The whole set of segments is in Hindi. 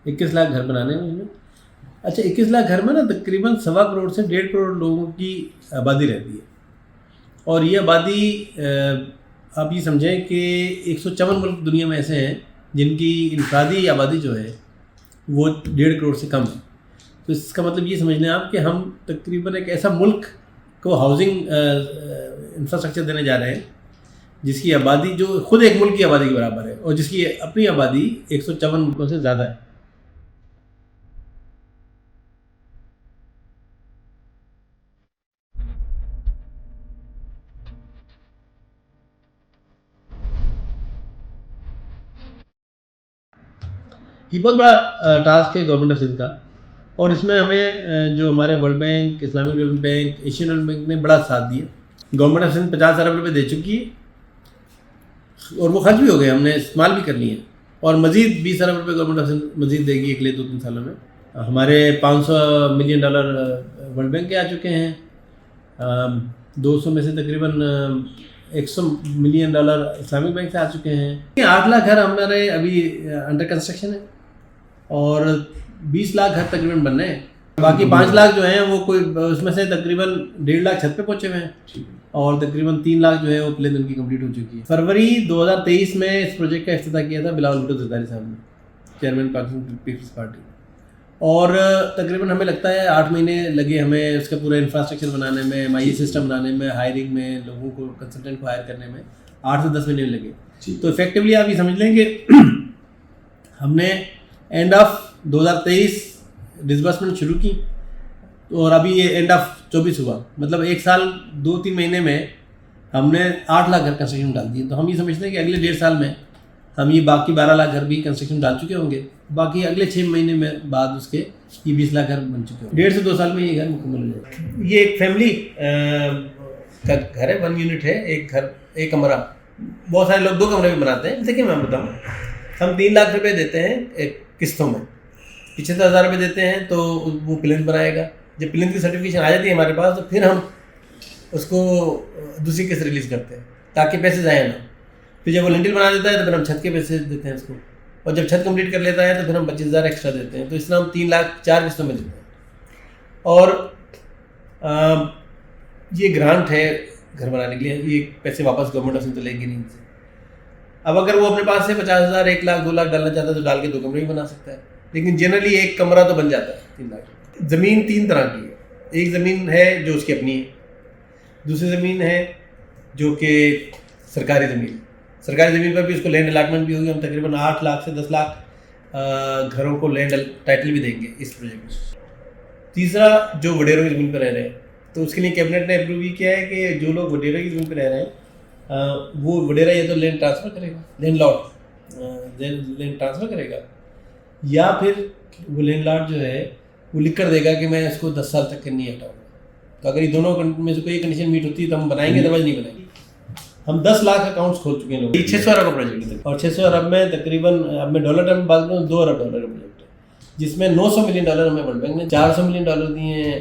21 लाख घर बनाने हैं उसमें। अच्छा, 21 लाख घर में ना तकरीबन 1.25 करोड़ से 1.5 करोड़ लोगों की आबादी रहती है। और ये आबादी आप ये समझें कि 154 मुल्क दुनिया में ऐसे हैं जिनकी इंफरादी आबादी जो है वो 1.5 करोड़ से कम है। तो इसका मतलब ये समझ लें आप कि हम तकरीबन एक ऐसा मुल्क को हाउसिंग इंफ्रास्ट्रक्चर देने जा रहे हैं जिसकी आबादी जो खुद एक मुल्क की आबादी के बराबर है और जिसकी अपनी आबादी 154 मुल्कों से ज़्यादा है। ये बहुत बड़ा टास्क है गवर्नमेंट ऑफ सिंध का, और इसमें हमें जो हमारे world bank, Islamic development bank, Asian development bank ने बड़ा साथ दिया। गवर्नमेंट ऑफ सिंध 50 अरब रुपये दे चुकी है और वो खर्च भी हो गए, हमने इस्तेमाल भी कर लिए हैं, और मज़ीद 20 अरब रुपये गवर्नमेंट ऑफ सिंध मज़ीद देगी अगले 2-3 सालों में। हमारे $500 मिलियन वर्ल्ड बैंक के आ चुके हैं, 200 में से तकरीबन $100 मिलियन इस्लामिक बैंक से आ चुके हैं। 8 लाख घर हमारे अभी अंडर कंस्ट्रक्शन है और 20 लाख घर तकरीबन बन रहे हैं। बाकी 5 लाख जो हैं वो कोई उसमें से तकरीबन 1.5 लाख छत पे पहुंचे हुए हैं और तकरीबन 3 लाख जो है वो प्लेन उनकी कंप्लीट हो चुकी है। फरवरी 2023 में इस प्रोजेक्ट का इफ्तिताह किया था बिलावल भुट्टो जरदारी साहब ने, चेयरमैन पाकिस्तान पीपल्स पार्टी। और तकरीबन हमें लगता है 8 महीने लगे हमें उसका पूरा इंफ्रास्ट्रक्चर बनाने में, MIS सिस्टम बनाने में, हायरिंग में, लोगों को कंसल्टेंट को हायर करने में 8 से 10 महीने लगे। तो इफेक्टिवली आप ये समझ लें कि हमने एंड ऑफ 2023 डिसबर्समेंट शुरू की और अभी ये एंड ऑफ 24 हुआ, मतलब 1 साल 2-3 महीने में हमने 8 लाख घर कंस्ट्रक्शन डाल दिए। तो हम ये समझते हैं कि अगले 1.5 साल में हम ये बाकी 12 लाख घर भी कंस्ट्रक्शन डाल चुके होंगे। बाकी अगले 6 महीने में बाद उसके ये 20 लाख घर बन चुके होंगे। 1.5 से 2 साल में ये घर मुकम्मल हो जाएगा। ये एक फैमिली का घर है, 1 यूनिट है, एक घर, एक कमरा। बहुत सारे लोग 2 कमरे भी बनाते हैं। देखिए मैं बताऊँ, हम 3 लाख रुपये देते हैं एक किस्तों में, 75,000 रुपये देते हैं तो वो प्लिंथ बनाएगा। जब प्लिंथ की सर्टिफिकेशन आ जाती है हमारे पास तो फिर हम उसको दूसरी किस्त रिलीज़ करते हैं ताकि पैसे जाए ना। फिर जब वो लिंटल बना देता है तो फिर हम छत के पैसे देते हैं उसको, और जब छत कंप्लीट कर लेता है तो फिर हम 25,000 एक्स्ट्रा देते हैं। तो इस तरह हम 3 लाख 4 किस्तों में देते हैं। और ये ग्रांट है घर बनाने के लिए, ये पैसे वापस गवर्नमेंट ऑफ सिंध तो लेगी नहीं इनसे। अब अगर वो अपने पास से 50,000, 1 लाख, 2 लाख डालना चाहता है तो डाल के 2 कमरे भी बना सकता है, लेकिन जनरली एक कमरा तो बन जाता है 3 लाख। ज़मीन 3 तरह की है। एक ज़मीन है जो उसकी अपनी है, दूसरी ज़मीन है जो कि सरकारी ज़मीन। सरकारी ज़मीन पर भी उसको लैंड अलाटमेंट भी होगी। हम तकरीबन 8 लाख से 10 लाख घरों को लैंड टाइटल भी देंगे इस प्रोजेक्ट में। तीसरा, जो वडेरों की ज़मीन पर रह रहे हैं, तो उसके लिए कैबिनेट ने अप्रूव किया है कि जो लोग वडेरों की ज़मीन पर रह रहे हैं वो वडेरा या तो लैंड ट्रांसफ़र करेगा, लैंड लॉर्ड लैंड ट्रांसफ़र करेगा, या फिर वो लैंड लॉर्ड जो है वो लिख कर देगा कि मैं इसको 10 साल तक नहीं हटाऊँगा। तो अगर ये दोनों में से कोई कंडीशन मीट होती है तो हम बनाएंगे, अदरवाइज नहीं बनाएंगे। हम 10 लाख अकाउंट्स खोल चुके हैं लोग। 600 अरब का प्रोजेक्ट है और 600 अरब में तकरीबन, अब मैं डॉलर टर्म में बात करूँ, $2 अरब का प्रोजेक्ट है, जिसमें $900 मिलियन हमें वर्ल्ड बैंक ने, $400 मिलियन दिए हैं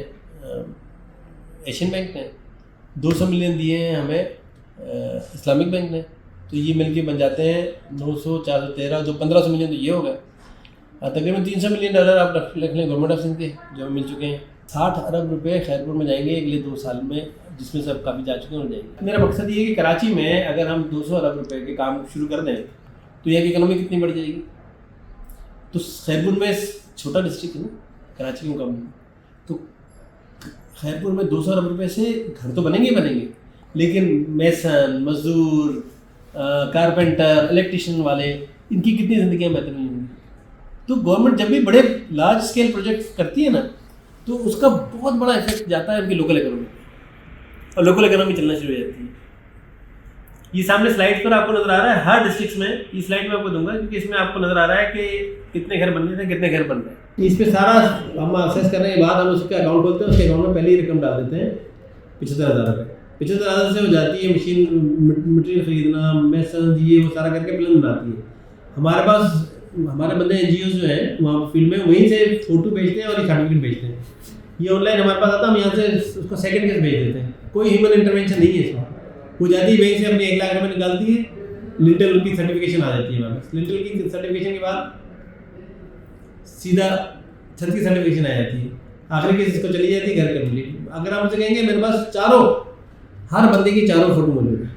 एशियन बैंक ने, 200 मिलियन दिए हैं हमें इस्लामिक बैंक ने। तो ये मिलके बन जाते हैं 900, 413, जो 1500 मिलियन तो ये हो गया। तकरीबन $300 मिलियन आप रख लें गवर्नमेंट ऑफ सिंध के, जो मिल चुके हैं। 60 अरब रुपए खैरपुर में जाएंगे अगले 2 साल में, जिसमें से अब काफ़ी जा चुके हैं, जाएंगे। मेरा मकसद ये है कि कराची में अगर हम 200 अरब रुपए के काम शुरू कर दें तो यहाँ की इकोनॉमी कितनी बढ़ जाएगी। तो खैरपुर में छोटा डिस्ट्रिक्ट है ना कराची के मुकाबले में, तो खैरपुर में 200 अरब रुपये से घर तो बनेंगे ही बनेंगे, लेकिन मैसन, मजदूर, कारपेंटर, इलेक्ट्रिशियन वाले, इनकी कितनी ज़िंदगियाँ बेहतर नहीं होंगी। तो गवर्नमेंट जब भी बड़े लार्ज स्केल प्रोजेक्ट करती है ना, तो उसका बहुत बड़ा इफेक्ट जाता है उनकी लोकल इकोनॉमी, और लोकल इकोनॉमी चलना शुरू हो जाती है। ये सामने स्लाइड पर आपको नज़र आ रहा है हर डिस्ट्रिक्ट में, इस स्लाइड में आपको दूंगा क्योंकि इसमें आपको नज़र आ रहा है कि कितने घर बन रहे थे, कितने घर बन रहे हैं। इस पर सारा हम एक्सेस करने के बाद हम उसका अकाउंट खोलते हैं, उसके अकाउंट में पहले ही रकम डाल देते हैं 75,000 रुपये। 75,000 से हो जाती है मशीन, मटेरियल खरीदना, मैसन, ये वो सारा करके प्लान बनाती है। हमारे पास हमारे बंदे NGOs जो हैं वहाँ फील्ड में वहीं से फोटो भेजते हैं और ये सर्टिफिकेट भेजते हैं। ये ऑनलाइन हमारे पास आता है, हम यहाँ से उसको सेकंड केस भेज देते हैं। कोई ह्यूमन इंटरवेंशन नहीं है इसमें। वो जाती है वहीं से अपने 1 लाख रुपये निकालती है, लिंटल उनकी सर्टिफिकेशन आ जाती है हमारे पास। लिंटल की सर्टिफिकेशन के बाद सीधा छत की सर्टिफिकेशन आ जाती है, आखिरी केस इसको चली जाती है घर कंप्लीट। अगर आप मुझे कहेंगे मेरे पास चारों, हर बंदे की चारों फोटो मौजूद है,